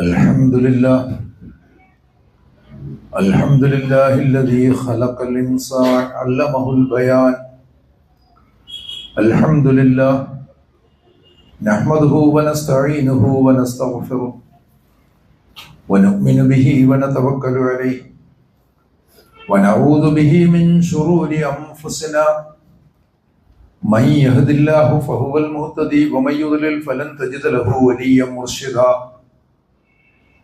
الحمد لله الحمد لله الذي خلق الإنسان علمه البيان. الحمد لله نحمده ونستعينه ونستغفره ونؤمن به ونتوكل عليه ونعوذ به من شرور أنفسنا. من يهد الله فهو المهتدي ومن يضلل فلن تجد له وليا مرشدا.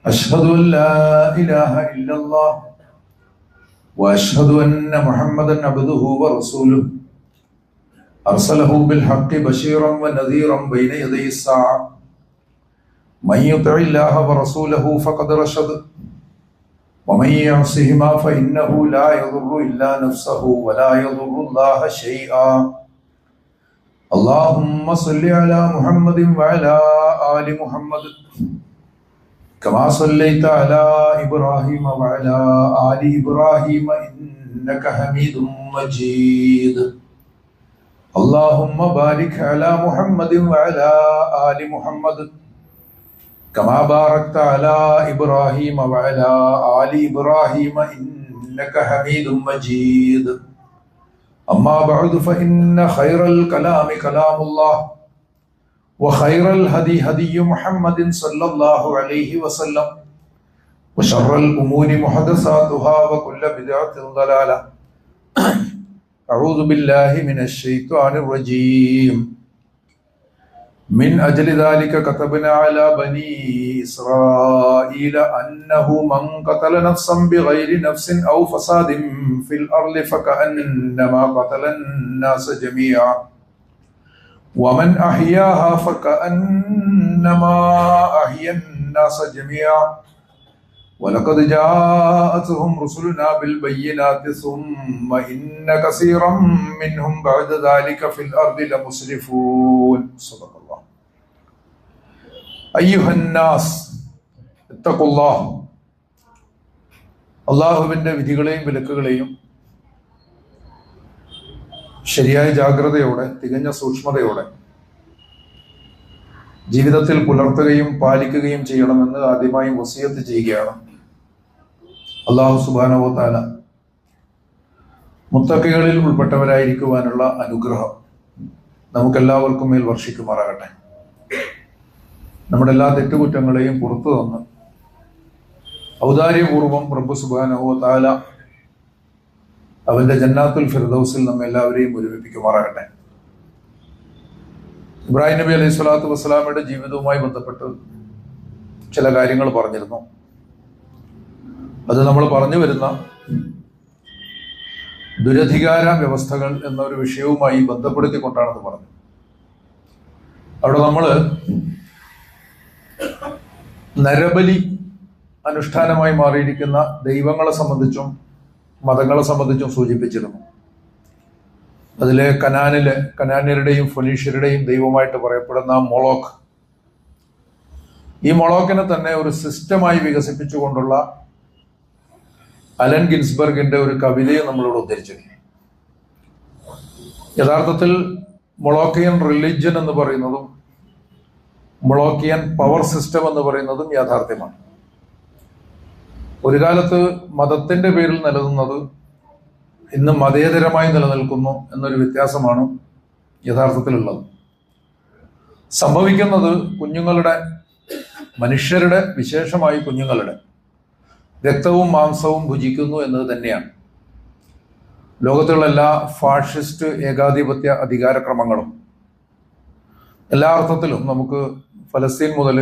أشهد أن لا إله إلا الله وأشهد أن محمدا عبده ورسوله أرسله بالحق بشيرا ونذيرا بين يدي الساعة. من يطع الله ورسوله فقد رشد ومن يعصهما فإنه لا يضر إلا نفسه ولا يضر الله شيئا. اللهم صل على محمد وعلى آل محمد كما صليت على إبراهيم وعلى آل إبراهيم إنك حميد مجيد. اللهم بارك على محمد وعلى آل محمد كما باركت على إبراهيم وعلى آل إبراهيم إنك حميد مجيد. أما بعد فإن خير الكلام كلام الله وخير الهدي هدي محمد صلى الله عليه وسلم وشر الأمور محدثاتها وكل بدعة ضلالة. أعوذ بالله من الشيطان الرجيم. من أجل ذلك كتبنا على بني إسرائيل أنه من قتل نفسا بغير نفس أو فساد في الأرض فكأنما قتل الناس جميعا ومن أحياها فكأنما أحيا الناس جميعا ولقد جاءتهم رسلنا بالبينات ثم إن كثيرا منهم بعد ذلك في الأرض لمسرفون. صدق الله. أيها الناس اتقوا الله. അള്ളാഹുവിന്റെ വിധികളെയും വിലക്കുകളെയും ശരിയായ ജാഗ്രതയോടെ തികഞ്ഞ സൂക്ഷ്മതയോടെ ജീവിതത്തിൽ പുലർത്തുകയും പാലിക്കുകയും ചെയ്യണമെന്ന് ആദ്യമായി വസിയത്ത് ചെയ്യുകയാണ്. അല്ലാഹു സുബ്ഹാനഹു വ തആല മുത്തഖികളിൽ ഉൾപ്പെട്ടവരായിരിക്കുവാനുള്ള അനുഗ്രഹം നമുക്കെല്ലാവർക്കും മേൽ വർഷിക്കുമാറാകട്ടെ. നമ്മുടെ എല്ലാ തെറ്റുകുറ്റങ്ങളെയും പുറത്തു തന്ന് ഔദാര്യപൂർവം റബ്ബ് സുബ്ഹാനഹു വ തആല അവന്റെ ജന്നാത്തുൽ ഫിർദൗസിൽ നമ്മെ എല്ലാവരെയും ഒരുമിപ്പിക്കുമാറാകട്ടെ. ഇബ്രാഹിം നബി അലൈഹി സ്വലാത്തു വസ്സലാമയുടെ ജീവിതവുമായി ബന്ധപ്പെട്ട് ചില കാര്യങ്ങൾ പറഞ്ഞിരുന്നു. അത് നമ്മൾ പറഞ്ഞു വരുന്ന ദുരധികാര വ്യവസ്ഥകൾ എന്നൊരു വിഷയവുമായി ബന്ധപ്പെടുത്തിക്കൊണ്ടാണെന്ന് പറഞ്ഞു. അവിടെ നമ്മൾ നരബലി അനുഷ്ഠാനമായി മാറിയിരിക്കുന്ന ദൈവങ്ങളെ സംബന്ധിച്ചും മതങ്ങളെ സംബന്ധിച്ചും സൂചിപ്പിച്ചിരുന്നു. അതിലെ കനാന്യരുടെയും ഫൊനീഷ്യരുടെയും ദൈവമായിട്ട് പറയപ്പെടുന്ന മൊളോക്ക്, ഈ മൊളോക്കിനെ തന്നെ ഒരു സിസ്റ്റമായി വികസിപ്പിച്ചുകൊണ്ടുള്ള അലൻ ഗിൻസ്ബർഗിന്റെ ഒരു കവിതയെ നമ്മളിവിടെ ഉദ്ധരിച്ചിരുന്നു. യഥാർത്ഥത്തിൽ മൊളോക്കിയൻ റിലിജ്യൻ എന്ന് പറയുന്നതും മൊളോക്കിയൻ പവർ സിസ്റ്റം എന്ന് പറയുന്നതും യാഥാർത്ഥ്യമാണ്. ഒരു കാലത്ത് മതത്തിന്റെ പേരിൽ നിലനിന്നത് ഇന്ന് മതേതരമായി നിലനിൽക്കുന്നു എന്നൊരു വ്യത്യാസമാണ് യഥാർത്ഥത്തിലുള്ളത്. സംഭവിക്കുന്നത് കുഞ്ഞുങ്ങളുടെ, മനുഷ്യരുടെ, വിശേഷമായി കുഞ്ഞുങ്ങളുടെ രക്തവും മാംസവും ഭുജിക്കുന്നു എന്നത് തന്നെയാണ്. ലോകത്തുള്ള എല്ലാ ഫാഷിസ്റ്റ് ഏകാധിപത്യ അധികാരക്രമങ്ങളും എല്ലാ അർത്ഥത്തിലും നമുക്ക് ഫലസ്തീൻ മുതൽ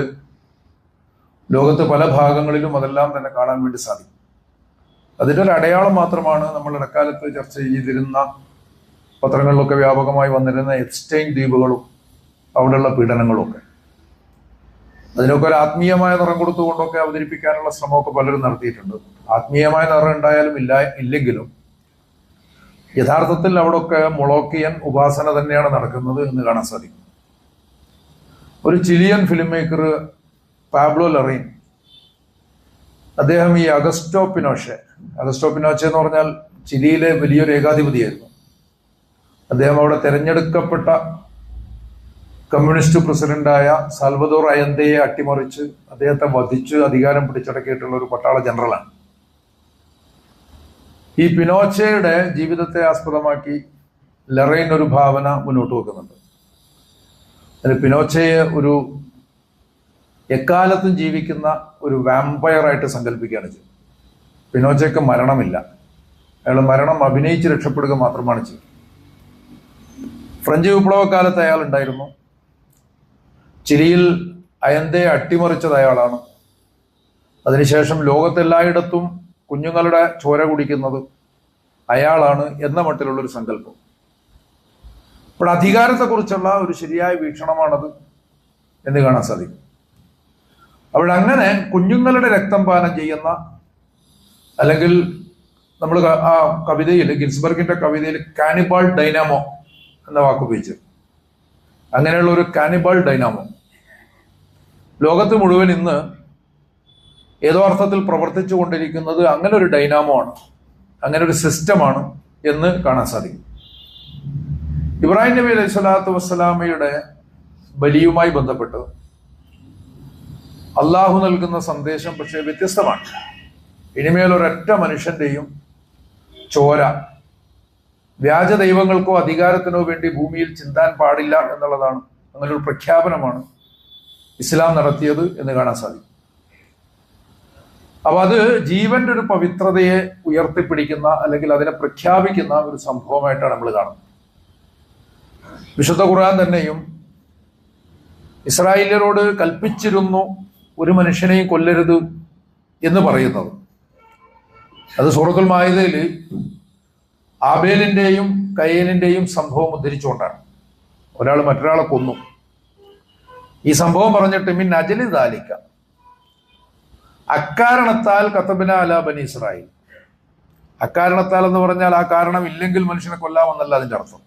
ലോകത്ത് പല ഭാഗങ്ങളിലും അതെല്ലാം തന്നെ കാണാൻ വേണ്ടി സാധിക്കും. അതിൻ്റെ ഒരു അടയാളം മാത്രമാണ് നമ്മൾ ഇടക്കാലത്ത് ചർച്ച ചെയ്തിരുന്ന പത്രങ്ങളിലൊക്കെ വ്യാപകമായി വന്നിരുന്ന എപ്സ്റ്റൈൻ ദ്വീപുകളും അവിടെയുള്ള പീഡനങ്ങളും ഒക്കെ. അതിനൊക്കെ ഒരു ആത്മീയമായ നിറം കൊടുത്തുകൊണ്ടൊക്കെ അവതരിപ്പിക്കാനുള്ള ശ്രമമൊക്കെ പലരും നടത്തിയിട്ടുണ്ട്. ആത്മീയമായ നിറം ഉണ്ടായാലും ഇല്ലെങ്കിലും യഥാർത്ഥത്തിൽ അവിടെയൊക്കെ മൊളോക്കിയൻ ഉപാസന തന്നെയാണ് നടക്കുന്നത് എന്ന് കാണാൻ സാധിക്കും. ഒരു ചിലിയൻ ഫിലിം മേക്കർ പാബ്ലോ ലറീൻ, അദ്ദേഹം ഈ അഗസ്റ്റോ പിനോഷെ എന്ന് പറഞ്ഞാൽ ചിലിയിലെ വലിയൊരു ഏകാധിപതിയായിരുന്നു. അദ്ദേഹം അവിടെ തെരഞ്ഞെടുക്കപ്പെട്ട കമ്മ്യൂണിസ്റ്റ് പ്രസിഡന്റായ സാൽവദോർ അയന്തയെ അട്ടിമറിച്ച് അദ്ദേഹത്തെ വധിച്ച് അധികാരം പിടിച്ചടക്കിയിട്ടുള്ള ഒരു പട്ടാള ജനറലാണ്. ഈ പിനോച്ചയുടെ ജീവിതത്തെ ആസ്പദമാക്കി ലറൈൻ ഒരു ഭാവന മുന്നോട്ട് വെക്കുന്നുണ്ട്. അതിൽ പിനോച്ചയെ ഒരു എക്കാലത്തും ജീവിക്കുന്ന ഒരു വാമ്പയറായിട്ട് സങ്കല്പിക്കുകയാണ് ചെയ്തത്. പിനോച്ചയ്ക്ക് മരണമില്ല, അയാൾ മരണം അഭിനയിച്ച് രക്ഷപ്പെടുക മാത്രമാണ് ചെയ്തത്. ഫ്രഞ്ച് വിപ്ലവകാലത്ത് അയാൾ ഉണ്ടായിരുന്നു. ചിലിയിൽ അയന്തയെ അട്ടിമറിച്ചത് അയാളാണ്. അതിനുശേഷം ലോകത്തെല്ലായിടത്തും കുഞ്ഞുങ്ങളുടെ ചോര കുടിക്കുന്നത് അയാളാണ് എന്ന മട്ടിലുള്ളൊരു സങ്കല്പം. ഇപ്പോൾ അധികാരത്തെക്കുറിച്ചുള്ള ഒരു ശരിയായ വീക്ഷണമാണത് എന്ന് കാണാൻ സാധിക്കും. അവിടെ അങ്ങനെ കുഞ്ഞുങ്ങളുടെ രക്തം പാനം ചെയ്യുന്ന, അല്ലെങ്കിൽ നമ്മൾ ആ കവിതയിൽ, ഗിൻസ്ബർഗിന്റെ കവിതയിൽ കാനിബാൾ ഡൈനാമോ എന്ന വാക്ക് ഉപയോഗിച്ച്, അങ്ങനെയുള്ള ഒരു കാനിബാൾ ഡൈനാമോ ലോകത്ത് മുഴുവൻ ഇന്ന് ഏതോ അർത്ഥത്തിൽ പ്രവർത്തിച്ചു കൊണ്ടിരിക്കുന്നത് അങ്ങനെ ഒരു ഡൈനാമോ ആണ്, അങ്ങനെ ഒരു സിസ്റ്റമാണ് എന്ന് കാണാൻ സാധിക്കും. ഇബ്രാഹിം നബി അലൈഹി സ്വലാത്തു വസ്സലാമയുടെ ബലിയുമായി ബന്ധപ്പെട്ട് അള്ളാഹു നൽകുന്ന സന്ദേശം പക്ഷേ വ്യത്യസ്തമാണ്. ഇനിമേൽ ഒരൊറ്റ മനുഷ്യന്റെയും ചോര വ്യാജ ദൈവങ്ങൾക്കോ അധികാരത്തിനോ വേണ്ടി ഭൂമിയിൽ ചിന്താൻ പാടില്ല എന്നുള്ളതാണ്, അങ്ങനെ ഒരു പ്രഖ്യാപനമാണ് ഇസ്ലാം നടത്തിയത് എന്ന് കാണാൻ സാധിക്കും. അപ്പൊ അത് ജീവന്റെ ഒരു പവിത്രതയെ ഉയർത്തിപ്പിടിക്കുന്ന, അല്ലെങ്കിൽ അതിനെ പ്രഖ്യാപിക്കുന്ന ഒരു സംഭവമായിട്ടാണ് നമ്മൾ കാണുന്നത്. വിശുദ്ധ ഖുർആൻ തന്നെയും ഇസ്രായേല്യരോട് കൽപ്പിച്ചിരുന്നു ഒരു മനുഷ്യനെയും കൊല്ലരുത് എന്ന് പറയുന്നത്. അത് സൂറത്തുൽ മാഇദയിൽ ആബേലിന്റെയും കയീനിന്റെയും സംഭവം ഉദ്ധരിച്ചുകൊണ്ടാണ്. ഒരാൾ മറ്റൊരാളെ കൊന്നു. ഈ സംഭവം പറഞ്ഞിട്ട് മിൻ അജലി ദാലിക, അക്കാരണത്താൽ കതബ്ന അലാ ബനി ഇസ്രായേൽ. അക്കാരണത്താൽ എന്ന് പറഞ്ഞാൽ ആ കാരണം ഇല്ലെങ്കിൽ മനുഷ്യനെ കൊല്ലാമെന്നല്ല അതിന്റെ അർത്ഥം.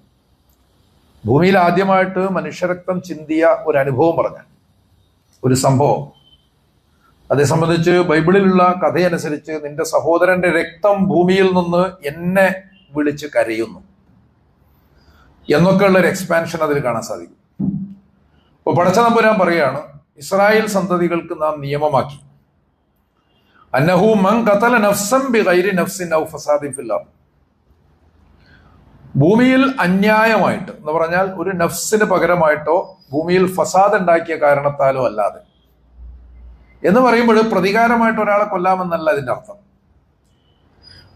ഭൂമിയിൽ ആദ്യമായിട്ട് മനുഷ്യരക്തം ചിന്തിയ ഒരു അനുഭവം പറഞ്ഞാൽ, ഒരു സംഭവം, അതേ സംബന്ധിച്ച് ബൈബിളിലുള്ള കഥയനുസരിച്ച് നിന്റെ സഹോദരന്റെ രക്തം ഭൂമിയിൽ നിന്ന് എന്നെ വിളിച്ച് കരയുന്നു എന്നൊക്കെയുള്ള ഒരു എക്സ്പാൻഷൻ അതിൽ കാണാൻ സാധിക്കും. ഇപ്പൊ പടച്ച തമ്പുരാൻ പറയാണ്, ഇസ്രായേൽ സന്തതികൾക്ക് നാം നിയമമാക്കി, അന്നഹു മൻ ഖതല നഫ്സൻ ബിഗൈരി നഫ്സിൻ ഔ ഫസാദിൻ ഫിൽ അർദ്, ഭൂമിയിൽ അന്യായമായിട്ട് എന്ന് പറഞ്ഞാൽ ഒരു നഫ്സിന് പകരമായിട്ടോ ഭൂമിയിൽ ഫസാദ് ഉണ്ടാക്കിയ കാരണത്താലോ അല്ലാതെ എന്ന് പറയുമ്പോൾ പ്രതികാരമായിട്ട് ഒരാളെ കൊല്ലാമെന്നല്ല അതിന്റെ അർത്ഥം.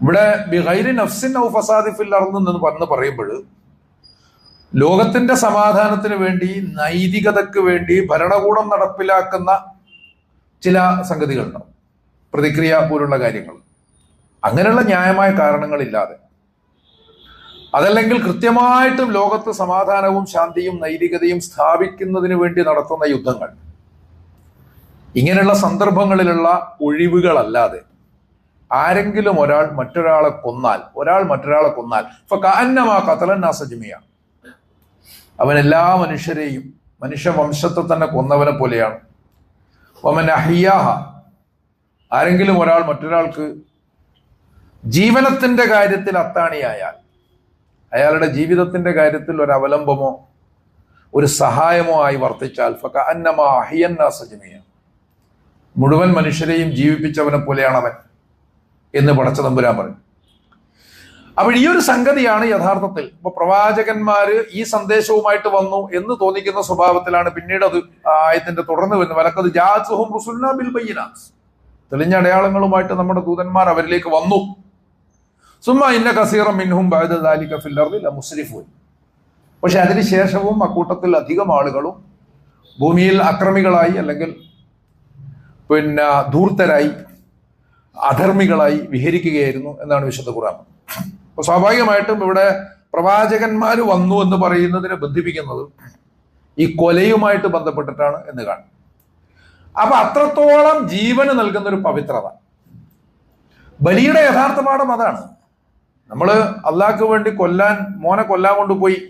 ഇവിടെ ബിഗൈരി നഫ്സിൻ ഔ ഫസാദിൻ ഫിൽ അർദ് എന്ന് പറയുമ്പോൾ ലോകത്തിന്റെ സമാധാനത്തിന് വേണ്ടി, നൈതികതയ്ക്ക് വേണ്ടി ഭരണകൂടം നടപ്പിലാക്കുന്ന ചില സംഗതികളുണ്ടാവും, പ്രതിക്രിയ പോലുള്ള കാര്യങ്ങൾ. അങ്ങനെയുള്ള ന്യായമായ കാരണങ്ങളില്ലാതെ, അതല്ലെങ്കിൽ കൃത്യമായിട്ടും ലോകത്ത് സമാധാനവും ശാന്തിയും നൈതികതയും സ്ഥാപിക്കുന്നതിന് വേണ്ടി നടത്തുന്ന യുദ്ധങ്ങൾ, ഇങ്ങനെയുള്ള സന്ദർഭങ്ങളിലുള്ള ഒഴിവുകളല്ലാതെ ആരെങ്കിലും മറ്റൊരാളെ കൊന്നാൽ ഫകഅന്നമാ ഖതലന്നാസ ജമിഅ, അവൻ എല്ലാ മനുഷ്യരെയും, മനുഷ്യവംശത്തെ തന്നെ കൊന്നവനെ പോലെയാണ്. വമൻ അഹ്യാഹ, ആരെങ്കിലും മറ്റൊരാൾക്ക് ജീവനത്തിന്റെ കാര്യത്തിൽ അത്താണിയായാൽ, അയാളുടെ ജീവിതത്തിന്റെ കാര്യത്തിൽ ഒരു അവലംബമോ ഒരു സഹായമോ ആയി വർത്തിച്ചാൽ ഫകഅന്നമാ അഹ്യന്നാസ ജമിഅ, മുഴുവൻ മനുഷ്യരെയും ജീവിപ്പിച്ചവനെ പോലെയാണ് അവൻ എന്ന് പടച്ച തമ്പുരാൻ പറയും. അപ്പോൾ ഈ ഒരു സംഗതിയാണ് യഥാർത്ഥത്തിൽ ഇപ്പൊ പ്രവാചകന്മാര് ഈ സന്ദേശവുമായിട്ട് വന്നു എന്ന് തോന്നിക്കുന്ന സ്വഭാവത്തിലാണ് പിന്നീട് അത് ആയത്തിന്റെ തുടർന്ന് വരുന്നത്. വലഖദ് ജാഅത്ഹും റുസുലുനാ ബിൽ ബയ്യിനാത്ത്, തെളിഞ്ഞ അടയാളങ്ങളുമായിട്ട് നമ്മുടെ ദൂതന്മാർ അവരിലേക്ക് വന്നു. സുമ്മ ഇന്ന കസീറൻ മിൻഹും ബഅദ ദാലിക ഫിൽ അർദി ലമുസ്രിഫൂൻ, പക്ഷെ അതിനുശേഷവും അക്കൂട്ടത്തിൽ അധികം ആളുകളും ഭൂമിയിൽ അക്രമികളായി, അല്ലെങ്കിൽ ധൂർത്തരായി, അധർമ്മികളായി വിഹരിക്കുകയായിരുന്നു എന്നാണ് വിശുദ്ധ ഖുർആൻ. അപ്പൊ സ്വാഭാവികമായിട്ടും ഇവിടെ പ്രവാചകന്മാർ വന്നു എന്ന് പറയുന്നതിനെ ബന്ധിപ്പിക്കുന്നത് ഈ കൊലയുമായിട്ട് ബന്ധപ്പെട്ടിട്ടാണ് എന്ന് കാണും. അപ്പൊ അത്രത്തോളം ജീവന് നൽകുന്ന ഒരു പവിത്രത, ബലിയുടെ യഥാർത്ഥ പാഠം അതാണ്. നമ്മള് അള്ളാഹ്ക്ക് വേണ്ടി മോനെ കൊല്ലാൻ കൊണ്ടുപോയി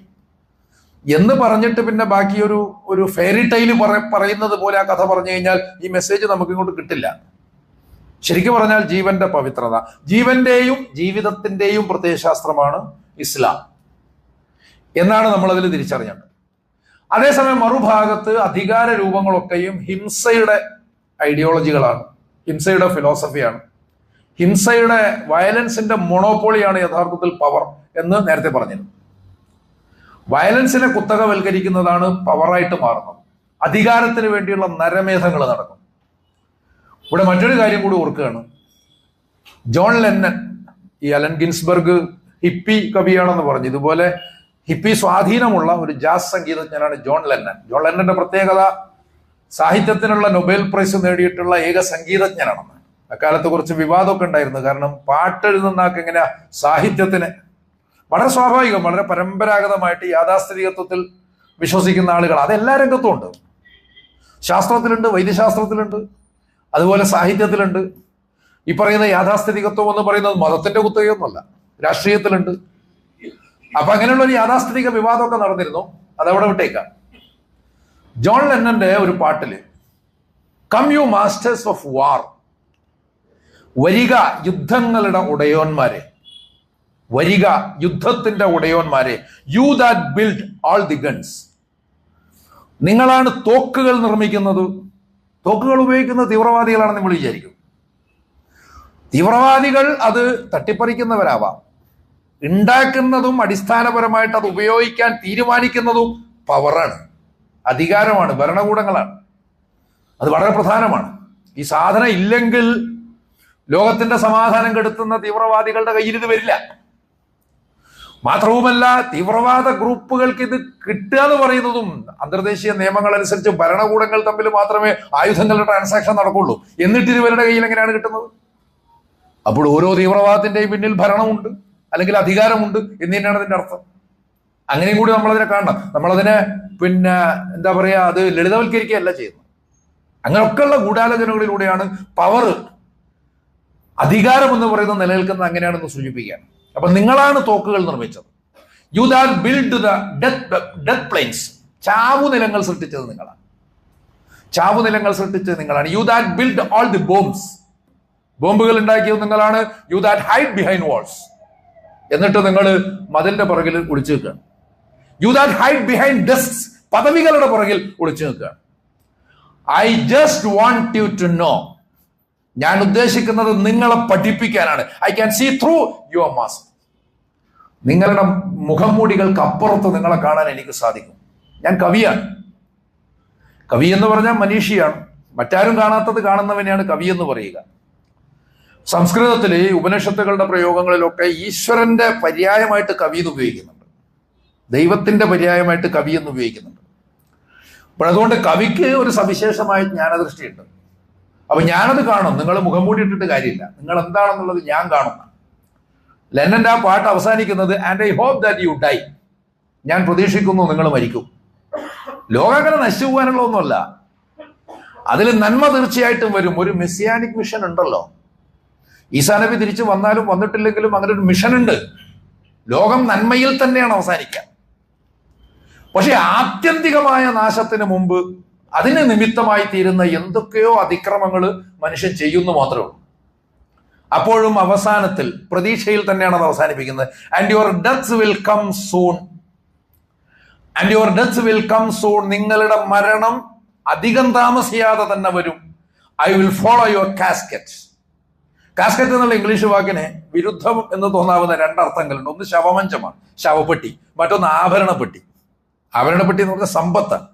എന്ന് പറഞ്ഞിട്ട് പിന്നെ ബാക്കി ഒരു ഫെയറി ടൈല് പറയുന്നത് പോലെ ആ കഥ പറഞ്ഞു കഴിഞ്ഞാൽ ഈ മെസ്സേജ് നമുക്ക് ഇങ്ങോട്ട് കിട്ടില്ല. ശരിക്കും പറഞ്ഞാൽ ജീവന്റെ പവിത്രത, ജീവന്റെയും ജീവിതത്തിന്റെയും പ്രത്യയശാസ്ത്രമാണ് ഇസ്ലാം എന്നാണ് നമ്മളതിൽ തിരിച്ചറിഞ്ഞത്. അതേസമയം മറുഭാഗത്ത് അധികാര രൂപങ്ങളൊക്കെയും ഹിംസയുടെ ഐഡിയോളജികളാണ്, ഹിംസയുടെ ഫിലോസഫിയാണ്, ഹിംസയുടെ വയലൻസിന്റെ മൊണോപോളിയാണ് യഥാർത്ഥത്തിൽ പവർ എന്ന് നേരത്തെ പറഞ്ഞിരുന്നു. വയലൻസിനെ കുത്തകവൽക്കരിക്കുന്നതാണ് പവറായിട്ട് മാറുന്നത്. അധികാരത്തിന് വേണ്ടിയുള്ള നരമേധങ്ങൾ നടക്കും. ഇവിടെ മറ്റൊരു കാര്യം കൂടി ഓർക്കുകയാണ്. ജോൺ ലെന്നൻ, ഈ അലൻ ഗിൻസ്ബർഗ് ഹിപ്പി കവിയാണെന്ന് പറഞ്ഞു. ഇതുപോലെ ഹിപ്പി സ്വാധീനമുള്ള ഒരു ജാസ് സംഗീതജ്ഞനാണ് ജോൺ ലെന്നൻ. ജോൺ ലെന്നന്റെ പ്രത്യേകത സാഹിത്യത്തിനുള്ള നൊബേൽ പ്രൈസ് നേടിയിട്ടുള്ള ഏക സംഗീതജ്ഞനാണെന്ന്. അക്കാലത്ത് കുറച്ച് വിവാദമൊക്കെ ഉണ്ടായിരുന്നു. കാരണം പാട്ടെഴുതുന്നാക്ക് എങ്ങനെയാ സാഹിത്യത്തിന് വളരെ സ്വാഭാവികം, വളരെ പരമ്പരാഗതമായിട്ട് യാഥാസ്ഥിതികത്വത്തിൽ വിശ്വസിക്കുന്ന ആളുകൾ അതെല്ലാ രംഗത്തും ഉണ്ട്. ശാസ്ത്രത്തിലുണ്ട്, വൈദ്യശാസ്ത്രത്തിലുണ്ട്, അതുപോലെ സാഹിത്യത്തിലുണ്ട്. ഈ പറയുന്ന യാഥാസ്ഥിതികത്വം എന്ന് പറയുന്നത് മതത്തിന്റെ കുത്തകയൊന്നുമല്ല, രാഷ്ട്രീയത്തിലുണ്ട്. അപ്പൊ അങ്ങനെയുള്ള ഒരു യാഥാസ്ഥിതിക വിവാദമൊക്കെ നടന്നിരുന്നു. അതവിടെ വിട്ടേക്കാം. ജോൺ ലെന്നന്റെ ഒരു പാട്ടില് come you masters of war, വരിക യുദ്ധങ്ങളുടെ ഉടയോന്മാരെ, വരിക യുദ്ധത്തിന്റെ ഉടയോന്മാരെ, you that build all the guns, നിങ്ങളാണ് തോക്കുകൾ നിർമ്മിക്കുന്നത്. തോക്കുകൾ ഉപയോഗിക്കുന്ന തീവ്രവാദികളാണെന്ന് നമ്മൾ വിചാരിക്കും. തീവ്രവാദികൾ അത് തട്ടിപ്പറിക്കുന്നവരാവാം. ഉണ്ടാക്കുന്നതും അടിസ്ഥാനപരമായിട്ട് അത് ഉപയോഗിക്കാൻ തീരുമാനിക്കുന്നതും പവറാണ്, അധികാരമാണ്, ഭരണകൂടങ്ങളാണ്. അത് വളരെ പ്രധാനമാണ്. ഈ സാധനം ഇല്ലെങ്കിൽ ലോകത്തിന്റെ സമാധാനം കെടുത്തുന്ന തീവ്രവാദികളുടെ കയ്യിൽ ഇത് വരില്ല. മാത്രവുമല്ല, തീവ്രവാദ ഗ്രൂപ്പുകൾക്ക് ഇത് കിട്ടുക എന്ന് പറയുന്നതും അന്തർദേശീയ നിയമങ്ങൾ അനുസരിച്ച് ഭരണകൂടങ്ങൾ തമ്മിൽ മാത്രമേ ആയുധങ്ങളുടെ ട്രാൻസാക്ഷൻ നടക്കുള്ളൂ. എന്നിട്ട് ഇവരുടെ കയ്യിൽ എങ്ങനെയാണ് കിട്ടുന്നത്? അപ്പോൾ ഓരോ തീവ്രവാദത്തിന്റെയും പിന്നിൽ ഭരണമുണ്ട്, അല്ലെങ്കിൽ അധികാരമുണ്ട് എന്ന് തന്നെയാണ് അതിന്റെ അർത്ഥം. അങ്ങനെയും കൂടി നമ്മളതിനെ കാണണം. നമ്മളതിനെ എന്താ പറയാ, അത് ലളിതവൽക്കരിക്കുകയല്ല ചെയ്യുന്നത്. അങ്ങനെയൊക്കെയുള്ള ഗൂഢാലോചനകളിലൂടെയാണ് പവർ, അധികാരം എന്ന് പറയുന്നത് നിലനിൽക്കുന്നത്. അങ്ങനെയാണെന്ന് സൂചിപ്പിക്കുകയാണ്. അപ്പൊ നിങ്ങളാണ് തോക്കുകൾ നിർമ്മിച്ചത്. You that build the death planes, ചാവുനിലങ്ങൾ സൃഷ്ടിച്ചത് നിങ്ങളാണ്. ചാവുനിലങ്ങൾ സൃഷ്ടിച്ചത് നിങ്ങളാണ്. You that build all the bombs, ബോംബുകൾ ഉണ്ടാക്കിയത് നിങ്ങളാണ്. You that hide behind walls, എന്നിട്ട് നിങ്ങൾ മതിലിന്റെ പുറകിൽ ഒളിച്ചു നിൽക്കുകയാണ്. You that hide behind desks, പദവികളുടെ പുറകിൽ ഒളിച്ചു നിൽക്കുകയാണ്. I just want you to know, ഞാൻ ഉദ്ദേശിക്കുന്നത് നിങ്ങളെ പഠിപ്പിക്കാനാണ്. I can see through your mask, നിങ്ങളുടെ മുഖംമൂടികൾക്ക് അപ്പുറത്ത് നിങ്ങളെ കാണാൻ എനിക്ക് സാധിക്കും. ഞാൻ കവിയാണ്. കവി എന്ന് പറഞ്ഞാൽ മനീഷിയാണ്. മറ്റാരും കാണാത്തത് കാണുന്നവനെയാണ് കവി എന്ന് പറയുക. സംസ്കൃതത്തിലെ ഉപനിഷത്തുകളുടെ പ്രയോഗങ്ങളിലൊക്കെ ഈശ്വരന്റെ പര്യായമായിട്ട് കവി എന്ന് ഉപയോഗിക്കുന്നുണ്ട്, ദൈവത്തിന്റെ പര്യായമായിട്ട് കവി എന്ന് ഉപയോഗിക്കുന്നുണ്ട്. അപ്പോൾ അതുകൊണ്ട് കവിക്ക് ഒരു സവിശേഷമായ ജ്ഞാനദൃഷ്ടിയുണ്ട്. അപ്പൊ ഞാനത് കാണും. നിങ്ങൾ മുഖം മൂടിയിട്ടിട്ട് കാര്യമില്ല, നിങ്ങൾ എന്താണെന്നുള്ളത് ഞാൻ കാണുന്ന. ലെന്നന്റെ ആ പാട്ട് അവസാനിക്കുന്നത് and I hope that you die, ഞാൻ പ്രതീക്ഷിക്കുന്നു നിങ്ങൾ മരിക്കും. ലോകം അങ്ങനെ നശിച്ചു പോകാനുള്ള ഒന്നുമല്ല, അതിൽ നന്മ തീർച്ചയായിട്ടും വരും. ഒരു മെസ്സിയാനിക് മിഷൻ ഉണ്ടല്ലോ. ഈസാ നബി തിരിച്ചു വന്നാലും വന്നിട്ടില്ലെങ്കിലും അങ്ങനെ ഒരു മിഷൻ ഉണ്ട്. ലോകം നന്മയിൽ തന്നെയാണ് അവസാനിക്കുക. പക്ഷെ ആത്യന്തികമായ നാശത്തിന് മുമ്പ് അതിന് നിമിത്തമായി തീരുന്ന എന്തൊക്കെയോ അതിക്രമങ്ങൾ മനുഷ്യൻ ചെയ്യുന്നു മാത്രമേ ഉള്ളൂ. അപ്പോഴും അവസാനത്തിൽ പ്രതീക്ഷയിൽ തന്നെയാണ് അത് അവസാനിപ്പിക്കുന്നത്. And your deaths will come soon, and your deaths will come soon, നിങ്ങളുടെ മരണം അധികം താമസിയാതെ തന്നെ വരും. I will follow your casket. Casket എന്നുള്ള ഇംഗ്ലീഷ് വാക്കിന് വിരുദ്ധം എന്ന് തോന്നാവുന്ന രണ്ടർത്ഥങ്ങളുണ്ട്. ഒന്ന് ശവമഞ്ചമാണ്, ശവപ്പെട്ടി. മറ്റൊന്ന് ആഭരണപ്പെട്ടി. ആഭരണപ്പെട്ടി എന്ന് പറഞ്ഞാൽ സമ്പത്താണ്.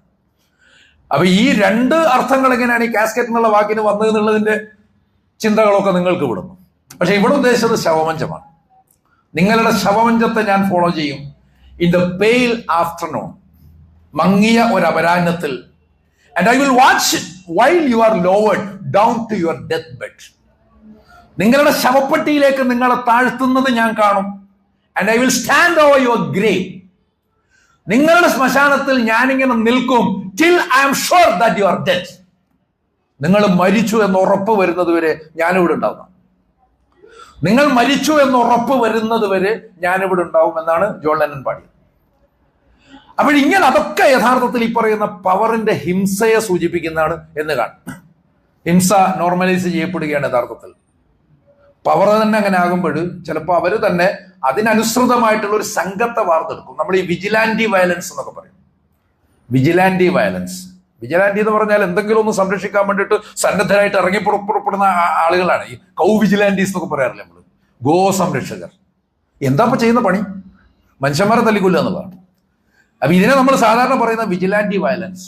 അപ്പൊ ഈ രണ്ട് അർത്ഥങ്ങൾ എങ്ങനെയാണ് ഈ കാസ്കറ്റ് എന്നുള്ള വാക്കിന് വന്നത് എന്നുള്ളതിന്റെ ചിന്തകളൊക്കെ നിങ്ങൾക്ക് വിടുന്നു. പക്ഷെ ഇവിടെ ഉദ്ദേശിച്ചത് ശവമഞ്ചമാണ്. നിങ്ങളുടെ ശവമഞ്ചത്തെ ഞാൻ ഫോളോ ചെയ്യും. ഇൻ ദ പെയിൽ ആഫ്റ്റർനൂൺ, മങ്ങിയ ഒരു അപരാഹ്നത്തിൽ. And I will watch while you are lowered down to your death bed, നിങ്ങളുടെ ശവപ്പെട്ടിയിലേക്ക് നിങ്ങളെ താഴ്ത്തുന്നത് ഞാൻ കാണും. And I will stand over your grave, നിങ്ങളുടെ ശ്മശാനത്തിൽ ഞാനിങ്ങനെ നിൽക്കും. Till I'm sure that you are dead, നിങ്ങൾ മരിച്ചു എന്ന് ഉറപ്പ് വരുന്നത് വരെ ഞാനിവിടെ ഉണ്ടാവും. നിങ്ങൾ മരിച്ചു എന്ന് ഉറപ്പ് വരുന്നത് വരെ ഞാനിവിടെ ഉണ്ടാവും എന്നാണ് ജോൺ ലെന്നൻ പാടിയത്. അപ്പോൾ ഇങ്ങനെ അതൊക്കെ യഥാർത്ഥത്തിൽ ഈ പറയുന്ന പവറിന്റെ ഹിംസയെ സൂചിപ്പിക്കുന്നതാണ് എന്ന് കാണും. ഹിംസ നോർമലൈസ് ചെയ്യപ്പെടുകയാണ് യഥാർത്ഥത്തിൽ. പവർ തന്നെ അങ്ങനെ ആകുമ്പോൾ ചിലപ്പോൾ അവർ തന്നെ അതിനനുസൃതമായിട്ടുള്ള ഒരു സംഘത്തെ വാർത്തെടുക്കും. നമ്മൾ ഈ വിജിലാൻറ്റി വയലൻസ് എന്നൊക്കെ പറയും. വിജിലാൻറ്റി വയലൻസ്. വിജിലാൻറ്റി എന്ന് പറഞ്ഞാൽ എന്തെങ്കിലും ഒന്ന് സംരക്ഷിക്കാൻ വേണ്ടിയിട്ട് സന്നദ്ധരായിട്ട് ഇറങ്ങി പുറപ്പെടുന്ന ആളുകളാണ് ഈ കൗ വിജിലാൻറ്റീസ് എന്നൊക്കെ പറയാറില്ല നമ്മൾ, ഗോ സംരക്ഷകർ. എന്താ ഇപ്പൊ ചെയ്യുന്ന പണി? മനുഷ്യന്മാരെ തല്ലിക്കൊല്ലുക എന്നുള്ളതാണ്. അപ്പൊ ഇതിനെ നമ്മൾ സാധാരണ പറയുന്ന വിജിലാൻറ്റി വയലൻസ്.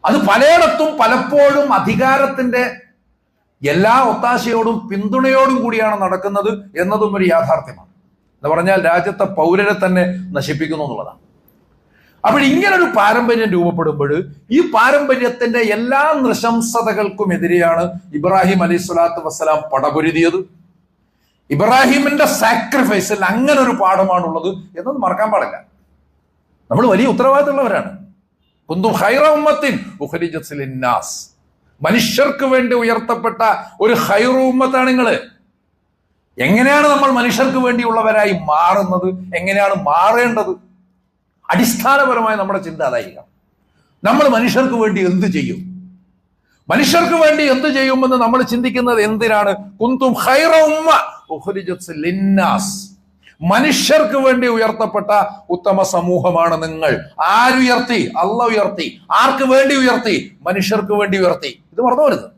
അത് പലയിടത്തും പലപ്പോഴും അധികാരത്തിന്റെ എല്ലാ ഒത്താശയോടും പിന്തുണയോടും കൂടിയാണ് നടക്കുന്നത് എന്നതും ഒരു യാഥാർത്ഥ്യമാണ്. എന്ന് പറഞ്ഞാൽ രാജ്യത്തെ പൗരരെ തന്നെ നശിപ്പിക്കുന്നു എന്നുള്ളതാണ്. അപ്പോൾ ഇങ്ങനൊരു പാരമ്പര്യം രൂപപ്പെടുമ്പോൾ ഈ പാരമ്പര്യത്തിന്റെ എല്ലാ നൃശംസതകൾക്കും എതിരെയാണ് ഇബ്രാഹിം അലൈഹി സ്വലാത്തു വസ്സലാം പടപൊരുതിയത്. ഇബ്രാഹിമിന്റെ സാക്രിഫൈസിൽ അങ്ങനെ ഒരു പാഠമാണുള്ളത് എന്നത് മറക്കാൻ പാടില്ല. നമ്മൾ വലിയ ഉത്തരവാദിത്തമുള്ളവരാണ്. കുന്തും ഖൈറ ഉമ്മത്തിൻ ഉഖ്രിജത് ലിന്നാസ്, മനുഷ്യർക്ക് വേണ്ടി ഉയർത്തപ്പെട്ട ഒരു ഖൈറു ഉമ്മത്താണ് നിങ്ങള്. എങ്ങനെയാണ് നമ്മൾ മനുഷ്യർക്ക് വേണ്ടിയുള്ളവരായി മാറുന്നത്, എങ്ങനെയാണ് മാറേണ്ടത്? അടിസ്ഥാനപരമായി നമ്മുടെ ചിന്ത അതായിരിക്കണം. നമ്മൾ മനുഷ്യർക്ക് വേണ്ടി എന്ത് ചെയ്യും, മനുഷ്യർക്ക് വേണ്ടി എന്ത് ചെയ്യുമെന്ന് നമ്മൾ ചിന്തിക്കുന്നത് എന്തിനാണ്? കുന്തും ഖൈറ ഉമ്മ ഉഖ്രിജത് ലിന്നാസ്, മനുഷ്യർക്ക് വേണ്ടി ഉയർത്തപ്പെട്ട ഉത്തമ സമൂഹമാണ് നിങ്ങൾ. ആരുയർത്തി? അള്ളാഹ് ഉയർത്തി. ആർക്ക് വേണ്ടി ഉയർത്തി? മനുഷ്യർക്ക് വേണ്ടി ഉയർത്തി. ഇത് മറന്നു വരുന്നത്.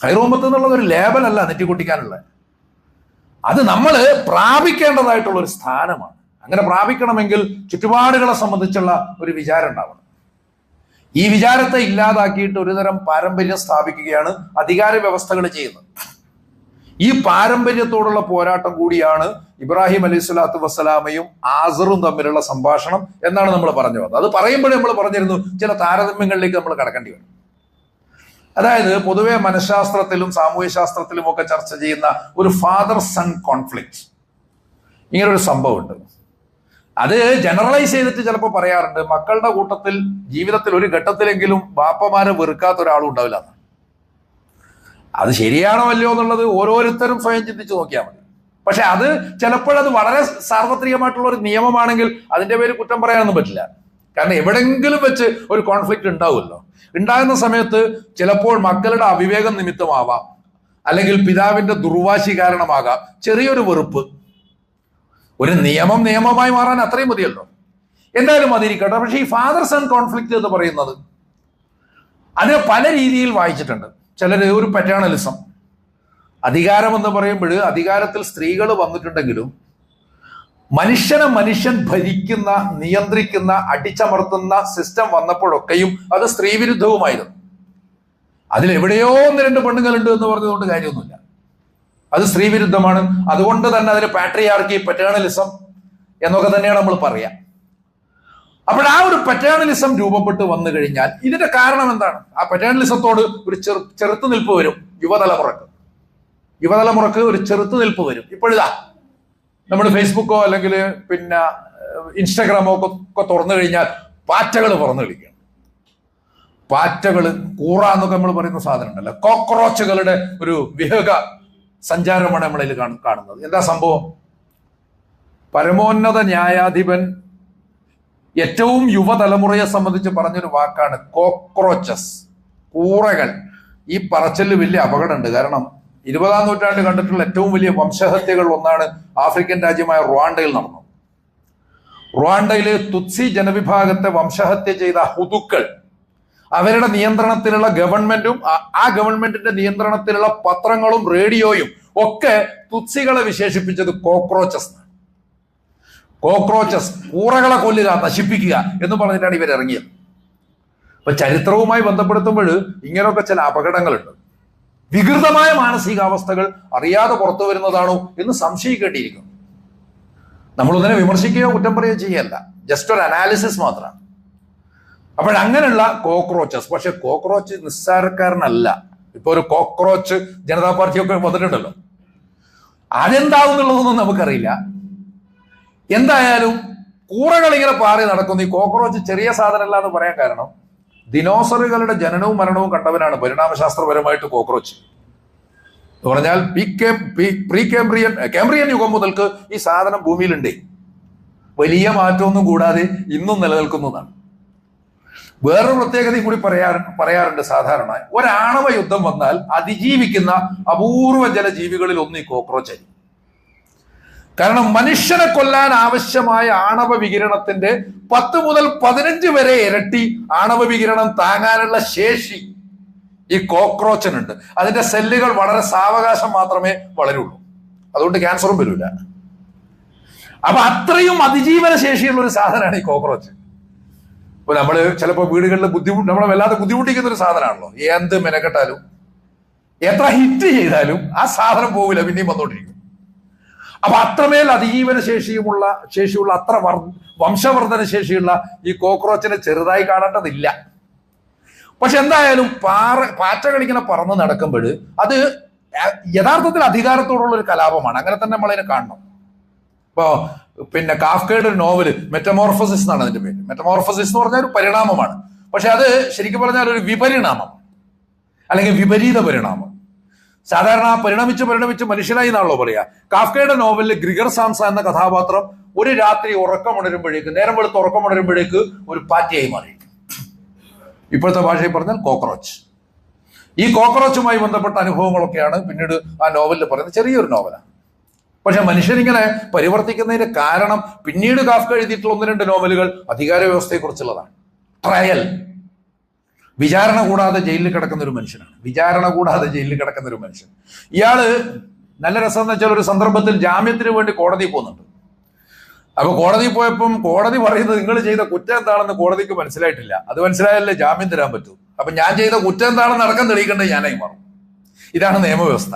ഖൈറു ഉമ്മത്ത് എന്നുള്ളത് ഒരു ലേബലല്ല നെറ്റിക്കൊട്ടിക്കാനുള്ള, അത് നമ്മൾ പ്രാപിക്കേണ്ടതായിട്ടുള്ള ഒരു സ്ഥാനമാണ്. അങ്ങനെ പ്രാപിക്കണമെങ്കിൽ ചുറ്റുപാടുകളെ സംബന്ധിച്ചുള്ള ഒരു വിചാരം ഉണ്ടാവണം. ഈ വിചാരത്തെ ഇല്ലാതാക്കിയിട്ട് ഒരുതരം പാരമ്പര്യം സ്ഥാപിക്കുകയാണ് അധികാര വ്യവസ്ഥകൾ ചെയ്യുന്നത്. ഈ പാരമ്പര്യത്തോടുള്ള പോരാട്ടം കൂടിയാണ് ഇബ്രാഹിം അലൈഹി സ്വലാത്തു വസ്സലാമയും ആസറും തമ്മിലുള്ള സംഭാഷണം എന്നാണ് നമ്മൾ പറഞ്ഞു വന്നത്. അത് പറയുമ്പോഴേ നമ്മൾ പറഞ്ഞിരുന്നു ചില താരതമ്യങ്ങളിലേക്ക് നമ്മൾ കടക്കേണ്ടി വരും. അതായത് പൊതുവെ മനഃശാസ്ത്രത്തിലും സാമൂഹ്യ ശാസ്ത്രത്തിലും ഒക്കെ ചർച്ച ചെയ്യുന്ന ഒരു ഫാദർ സൺ കോൺഫ്ലിക്റ്റ്, ഇങ്ങനൊരു സംഭവമുണ്ട്. അത് ജനറലൈസ് ചെയ്തിട്ട് ചിലപ്പോൾ പറയാറുണ്ട്, മക്കളുടെ കൂട്ടത്തിൽ ജീവിതത്തിൽ ഒരു ഘട്ടത്തിലെങ്കിലും ബാപ്പമാരെ വെറുക്കാത്ത ഒരാളും ഉണ്ടാവില്ല. അത് ശരിയാണോ അല്ലയോ എന്നുള്ളത് ഓരോരുത്തരും സ്വയം ചിന്തിച്ച് നോക്കിയാൽ മതി. പക്ഷെ അത് ചിലപ്പോഴത് വളരെ സാർവത്രികമായിട്ടുള്ള ഒരു നിയമമാണെങ്കിൽ അതിന്റെ പേര് കുറ്റം പറയാനൊന്നും പറ്റില്ല. കാരണം എവിടെങ്കിലും വെച്ച് ഒരു കോൺഫ്ലിക്റ്റ് ഉണ്ടാവുമല്ലോ. ഉണ്ടാകുന്ന സമയത്ത് ചിലപ്പോൾ മക്കളുടെ അവിവേകം നിമിത്തമാവാം, അല്ലെങ്കിൽ പിതാവിന്റെ ദുർവാശി കാരണമാകാം ചെറിയൊരു വെറുപ്പ്. ഒരു നിയമം നിയമമായി മാറാൻ അത്രയും മതിയല്ലോ. എന്തായാലും അതിരിക്കട്ടെ. പക്ഷെ ഈ ഫാദർ സൺ കോൺഫ്ലിക്റ്റ് എന്ന് പറയുന്നത് അതിനെ പല രീതിയിൽ വായിച്ചിട്ടുണ്ട്. ചിലർ ഒരു പറ്റേണലിസം, അധികാരം എന്ന് പറയുമ്പോൾ അധികാരത്തിൽ സ്ത്രീകൾ വന്നിട്ടുണ്ടെങ്കിലും മനുഷ്യൻ ഭരിക്കുന്ന, നിയന്ത്രിക്കുന്ന, അടിച്ചമർത്തുന്ന സിസ്റ്റം വന്നപ്പോഴൊക്കെയും അത് സ്ത്രീവിരുദ്ധവുമായിരുന്നു. അതിലെവിടെയോ ഒന്ന് രണ്ട് പെണ്ണുങ്ങളുണ്ട് എന്ന് പറഞ്ഞതുകൊണ്ട് കാര്യമൊന്നുമില്ല. അത് സ്ത്രീവിരുദ്ധമാണ്. അതുകൊണ്ട് തന്നെ അതിന് പാട്രിയാർക്കി, പറ്റേണലിസം എന്നൊക്കെ തന്നെയാണ് നമ്മൾ പറയാം. അപ്പോൾ ആ ഒരു പറ്റേണലിസം രൂപപ്പെട്ട് വന്നു കഴിഞ്ഞാൽ ഇതിന്റെ കാരണം എന്താണ്? ആ പറ്റേണലിസത്തോട് ഒരു ചെറുത്തുനിൽപ്പ് വരും യുവതലമുറക്ക് ഒരു ചെറുത്തുനിൽപ്പ് വരും. ഇപ്പോഴിതാ നമ്മൾ ഫേസ്ബുക്കോ അല്ലെങ്കിൽ പിന്നെ ഇൻസ്റ്റാഗ്രാമോ ഒക്കെ തുറന്നു കഴിഞ്ഞാൽ പാറ്റകൾ തുറന്നു കളിക്കുകയാണ്. പാറ്റകള്, കൂറ എന്നൊക്കെ നമ്മൾ പറയുന്ന സാധനം ഉണ്ടല്ലോ, കോക്രോച്ചുകളുടെ ഒരു വിഹക സഞ്ചാരമാണ് നമ്മളതിൽ കാണുന്നത്. എന്താ സംഭവം? പരമോന്നത ന്യായാധിപൻ ഏറ്റവും യുവതലമുറയെ സംബന്ധിച്ച് പറഞ്ഞൊരു വാക്കാണ് കോക്രോച്ചസ്, കൂറകൾ. ഈ പറച്ചല് വലിയ അപകടമുണ്ട്. കാരണം 20-ാം നൂറ്റാണ്ട് കണ്ടിട്ടുള്ള ഏറ്റവും വലിയ വംശഹത്യകൾ ഒന്നാണ് ആഫ്രിക്കൻ രാജ്യമായ റുവാണ്ടയിൽ നടന്നത്. റുവാണ്ടയിലെ തുത്സി ജനവിഭാഗത്തെ വംശഹത്യ ചെയ്ത ഹുതുക്കൾ, അവരുടെ നിയന്ത്രണത്തിലുള്ള ഗവൺമെന്റും ആ ഗവൺമെന്റിന്റെ നിയന്ത്രണത്തിലുള്ള പത്രങ്ങളും റേഡിയോയും ഒക്കെ തുത്സികളെ വിശേഷിപ്പിച്ചത് കോക്രോച്ചസ്. കോക്രോച്ചസ്, കൂറകളെ കൊല്ലുക, നശിപ്പിക്കുക എന്ന് പറഞ്ഞിട്ടാണ് ഇവരിറങ്ങിയത്. അപ്പൊ ചരിത്രവുമായി ബന്ധപ്പെടുത്തുമ്പോൾ ഇങ്ങനെയൊക്കെ ചില അപകടങ്ങളുണ്ട്. വികൃതമായ മാനസികാവസ്ഥകൾ അറിയാതെ പുറത്തു വരുന്നതാണോ എന്ന് സംശയിക്കേണ്ടിയിരിക്കുന്നു. നമ്മളൊന്നിനെ വിമർശിക്കുകയോ കുറ്റം പറയുകയോ ചെയ്യല്ല, ജസ്റ്റ് ഒരു അനാലിസിസ് മാത്രമാണ്. അപ്പോഴങ്ങനെയുള്ള കോക്രോച്ചസ്, പക്ഷെ കോക്രോച്ച് നിസ്സാരക്കാരനല്ല. ഇപ്പൊ ഒരു കോക്രോച്ച് ജനതാ പാർട്ടിയൊക്കെ വന്നിട്ടുണ്ടല്ലോ, അതെന്താവും എന്നുള്ളതൊന്നും നമുക്കറിയില്ല. എന്തായാലും കൂറകൾ ഇങ്ങനെ പാറി നടക്കുന്നു. ഈ കോക്രോച്ച് ചെറിയ സാധനമല്ല എന്ന് പറയാൻ കാരണം ദിനോസറുകളുടെ ജനനവും മരണവും കണ്ടവനാണ് പരിണാമശാസ്ത്രപരമായിട്ട് കോക്രോച്ച് എന്ന് പറഞ്ഞാൽ. കേംബ്രിയൻ യുഗം മുതൽക്ക് ഈ സാധനം ഭൂമിയിലുണ്ട്. വലിയ മാറ്റമൊന്നും കൂടാതെ ഇന്നും നിലനിൽക്കുന്നതാണ്. വേറൊരു പ്രത്യേകതയും കൂടി പറയാറുണ്ട്. സാധാരണ ഒരാണവ യുദ്ധം വന്നാൽ അതിജീവിക്കുന്ന അപൂർവ ജലജീവികളിൽ ഒന്ന് ഈ കോക്രോച്ച് ആയിരിക്കും. കാരണം മനുഷ്യനെ കൊല്ലാൻ ആവശ്യമായ ആണവ വികിരണത്തിന്റെ 10 മുതൽ 15 വരെ ഇരട്ടി ആണവ വികിരണം താങ്ങാനുള്ള ശേഷി ഈ കോക്രോച്ചിനുണ്ട്. അതിന്റെ സെല്ലുകൾ വളരെ സാവകാശം മാത്രമേ വളരുള്ളൂ. അതുകൊണ്ട് ക്യാൻസറും വരില്ല. അപ്പൊ അത്രയും അതിജീവന ശേഷിയുള്ള ഒരു സാധനമാണ് ഈ കോക്രോച്ച്. ഇപ്പൊ നമ്മള് ചിലപ്പോ വീടുകളിൽ നമ്മളെ വല്ലാതെ ബുദ്ധിമുട്ടിക്കുന്ന ഒരു സാധനമാണല്ലോ. എന്ത് മെനക്കെട്ടാലും എത്ര ഹിറ്റ് ചെയ്താലും ആ സാധനം പോവില്ല, പിന്നെയും വന്നോണ്ടിരിക്കും. അപ്പൊ അത്രമേൽ അതിജീവന ശേഷിയുള്ള അത്ര വംശവർദ്ധന ശേഷിയുള്ള ഈ കോക്രോച്ചിനെ ചെറുതായി കാണേണ്ടതില്ല. പക്ഷെ എന്തായാലും പാറ്റ കളിക്കുന്ന പറന്ന് നടക്കുമ്പോൾ അത് യഥാർത്ഥത്തിൽ അധികാരത്തോടുള്ള ഒരു കലാപമാണ്. അങ്ങനെ തന്നെ നമ്മളതിനെ കാണണം. ഇപ്പോ പിന്നെ കാഫ്കയുടെ ഒരു നോവല് മെറ്റമോർഫോസിസ് എന്നാണ് അതിന്റെ പേര്. മെറ്റമോർഫോസിസ് എന്ന് പറഞ്ഞാൽ ഒരു പരിണാമമാണ്. പക്ഷെ അത് ശരിക്കും പറഞ്ഞാൽ ഒരു വിപരിണാമം അല്ലെങ്കിൽ വിപരീത പരിണാമം. സാധാരണ പരിണമിച്ച് മനുഷ്യനായി എന്നാണല്ലോ പറയാ. കാഫ്കയുടെ നോവലിൽ ഗ്രിഗർ സാംസ എന്ന കഥാപാത്രം ഒരു രാത്രി നേരം വെളുത്ത് ഉറക്കമുണരുമ്പോഴേക്ക് ഒരു പാറ്റയായി മാറി. ഇപ്പോഴത്തെ ഭാഷയിൽ പറഞ്ഞാൽ കോക്രോച്ച്. ഈ കോക്രോച്ചുമായി ബന്ധപ്പെട്ട അനുഭവങ്ങളൊക്കെയാണ് പിന്നീട് ആ നോവലിൽ പറയുന്നത്. ചെറിയൊരു നോവലാണ്. പക്ഷെ മനുഷ്യനിങ്ങനെ പരിവർത്തിക്കുന്നതിന്റെ കാരണം പിന്നീട് കാഫ്ക എഴുതിയിട്ടുള്ള 1-2 നോവലുകൾ അധികാര വ്യവസ്ഥയെക്കുറിച്ചുള്ളതാണ്. ട്രയൽ, വിചാരണ കൂടാതെ ജയിലിൽ കിടക്കുന്ന ഒരു മനുഷ്യനാണ്. ഇയാള് നല്ല രസം എന്ന് വെച്ചാൽ ഒരു സന്ദർഭത്തിൽ ജാമ്യത്തിന് വേണ്ടി കോടതിയിൽ പോകുന്നുണ്ട്. അപ്പൊ കോടതിയിൽ പോയപ്പം കോടതി പറയുന്നത് നിങ്ങൾ ചെയ്ത കുറ്റം എന്താണെന്ന് കോടതിക്ക് മനസ്സിലായിട്ടില്ല. അത് മനസ്സിലായാലേ ജാമ്യം തരാൻ പറ്റൂ. അപ്പൊ ഞാൻ ചെയ്ത കുറ്റം എന്താണെന്ന് അടക്കം തെളിയിക്കേണ്ടത് ഞാനായി മാറും. ഇതാണ് നിയമവ്യവസ്ഥ.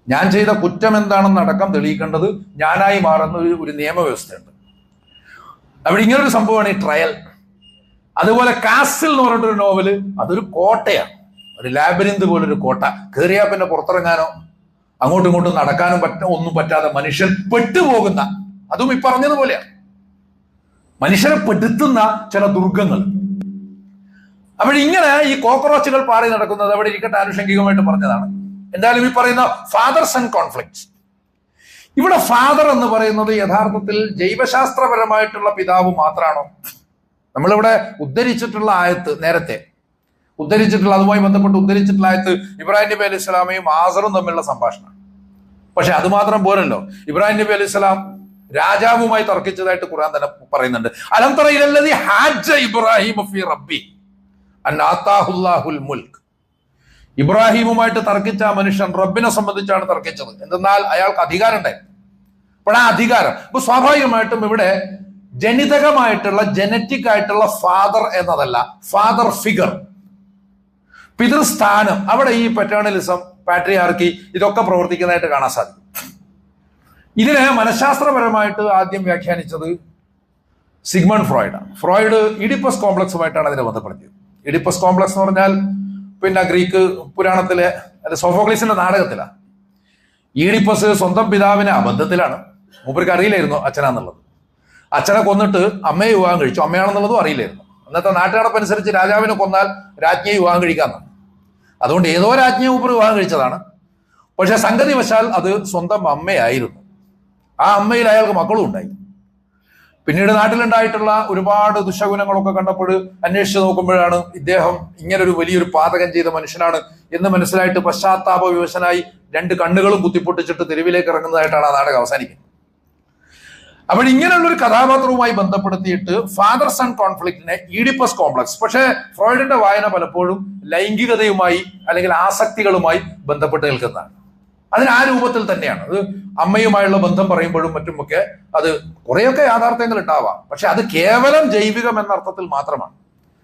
ഞാൻ ചെയ്ത കുറ്റം എന്താണെന്ന് അടക്കം തെളിയിക്കേണ്ടത് ഞാനായി മാറുന്ന ഒരു നിയമവ്യവസ്ഥയുണ്ട്. അവിടെ ഇങ്ങനൊരു സംഭവമാണ് ഈ ട്രയൽ. അതുപോലെ കാസിൽ എന്ന് പറഞ്ഞിട്ടൊരു നോവല്, അതൊരു കോട്ടയാണ്. ഒരു ലാബിരിന്ത് പോലൊരു കോട്ട. കയറിയാൽ പിന്നെ പുറത്തിറങ്ങാനോ അങ്ങോട്ടും ഇങ്ങോട്ടും നടക്കാനും ഒന്നും പറ്റാതെ മനുഷ്യൻ പെട്ടുപോകുന്ന, അതും ഈ പറഞ്ഞതുപോലെയാണ്, മനുഷ്യനെ പെടുത്തുന്ന ചില ദുർഗങ്ങൾ. അപ്പോഴിങ്ങനെ ഈ കോക്രോച്ചുകൾ പാറി നടക്കുന്നത് അവിടെ ഇരിക്കട്ടെ, ആനുഷംഗികമായിട്ട് പറഞ്ഞതാണ്. എന്തായാലും ഈ പറയുന്ന ഫാദർ സൺ കോൺഫ്ലിക്റ്റ്, ഇവിടെ ഫാദർ എന്ന് പറയുന്നത് യഥാർത്ഥത്തിൽ ജൈവശാസ്ത്രപരമായിട്ടുള്ള പിതാവ് മാത്രമാണോ? നമ്മളിവിടെ ഉദ്ധരിച്ചിട്ടുള്ള ആയത്ത്, നേരത്തെ ഉദ്ധരിച്ചിട്ടുള്ള, അതുമായി ബന്ധപ്പെട്ട് ഉദ്ധരിച്ചിട്ടുള്ള ആയത്ത് ഇബ്രാഹിം നബി അലൈഹി സ്വലാമയും ആസറും തമ്മിലുള്ള സംഭാഷണം. പക്ഷെ അത് മാത്രം പോരല്ലോ. ഇബ്രാഹിം നബി അലൈഹി സ്വലാം രാജാവുമായി തർക്കിച്ചതായിട്ട് ഖുർആൻ തന്നെ പറയുന്നുണ്ട്. അലം തറ ഇലല്ലദി ഹാജ്ജ ഇബ്രാഹിം ഫീ റബ്ബി അൻ ആതാഹുല്ലാഹുൽ മുൽക്ക്. ഇബ്രാഹിമുമായിട്ട് തർക്കിച്ച ആ മനുഷ്യൻ റബ്ബിനെ സംബന്ധിച്ചാണ് തർക്കിച്ചത്. എന്തെന്നാൽ അയാൾക്ക് അധികാരം ഉണ്ടായി. അപ്പോൾ ആ അധികാരം, ഇപ്പൊ സ്വാഭാവികമായിട്ടും ഇവിടെ ജനിതകമായിട്ടുള്ള ജനറ്റിക് ആയിട്ടുള്ള ഫാദർ എന്നതല്ല, ഫാദർ ഫിഗർ, പിതൃസ്ഥാനം, അവിടെ ഈ പെറ്റേണലിസം, പാട്രിയാർക്കി ഇതൊക്കെ പ്രവർത്തിക്കുന്നതായിട്ട് കാണാൻ സാധിക്കും. ഇതിനെ മനഃശാസ്ത്രപരമായിട്ട് ആദ്യം വ്യാഖ്യാനിച്ചത് സിഗ്മണ്ട് ഫ്രോയിഡാണ്. ഫ്രോയിഡ് ഇഡിപ്പസ് കോംപ്ലക്സുമായിട്ടാണ് അതിനെ ബന്ധപ്പെടുത്തിയത്. ഇഡിപ്പസ് കോംപ്ലക്സ് എന്ന് പറഞ്ഞാൽ പിന്നെ ഗ്രീക്ക് പുരാണത്തിലെ സോഫോക്ലീസിന്റെ നാടകത്തിലാണ്. ഈഡിപ്പസ് സ്വന്തം പിതാവിനെ അബദ്ധത്തിലാണ്, മൂപ്പർക്ക് അറിയില്ലായിരുന്നു അച്ഛനാന്നുള്ളത്. അച്ഛനെ കൊന്നിട്ട് അമ്മയെ വിവാഹം കഴിച്ചു. അമ്മയാണെന്നുള്ളതും അറിയില്ലായിരുന്നു. അന്നത്തെ നാട്ടുനടപ്പനുസരിച്ച് രാജാവിനെ കൊന്നാൽ രാജ്ഞിയെ വിവാഹം കഴിക്കാമെന്നാണ്. അതുകൊണ്ട് ഏതോ രാജ്ഞിയെ മൂപ്പർ വിവാഹം കഴിച്ചതാണ്. പക്ഷെ സംഗതി വശാൽ അത് സ്വന്തം അമ്മയായിരുന്നു. ആ അമ്മയിൽ അയാൾക്ക് മക്കളും ഉണ്ടായി. പിന്നീട് നാട്ടിലുണ്ടായിട്ടുള്ള ഒരുപാട് ദുശകുനങ്ങളൊക്കെ കണ്ടപ്പോൾ അന്വേഷിച്ച് നോക്കുമ്പോഴാണ് ഇദ്ദേഹം ഇങ്ങനൊരു വലിയൊരു പാതകം ചെയ്ത മനുഷ്യനാണ് എന്ന് മനസ്സിലായിട്ട് പശ്ചാത്താപ വിവശനായി 2 കണ്ണുകളും കുത്തിപ്പൊട്ടിച്ചിട്ട് തെരുവിലേക്ക് ഇറങ്ങുന്നതായിട്ടാണ് ആ നാടകം അവസാനിക്കുന്നത്. അപ്പോൾ ഇങ്ങനെയുള്ള ഒരു കഥാപാത്രവുമായി ബന്ധപ്പെടുത്തിയിട്ട് ഫാദർ സൺ കോൺഫ്ലിക്റ്റിനെ ഈഡിപ്പസ് കോംപ്ലക്സ്, പക്ഷേ ഫ്രോയിഡിന്റെ വായന പലപ്പോഴും ലൈംഗികതയുമായി അല്ലെങ്കിൽ ആസക്തികളുമായി ബന്ധപ്പെട്ട് നിൽക്കുന്നതാണ്. അതിന് ആ രൂപത്തിൽ തന്നെയാണ്. അത് അമ്മയുമായുള്ള ബന്ധം പറയുമ്പോഴും മറ്റുമൊക്കെ അത് കുറേയൊക്കെ യാഥാർത്ഥ്യങ്ങൾ ഉണ്ടാവാം. പക്ഷെ അത് കേവലം ജൈവികം എന്ന അർത്ഥത്തിൽ മാത്രമാണ്,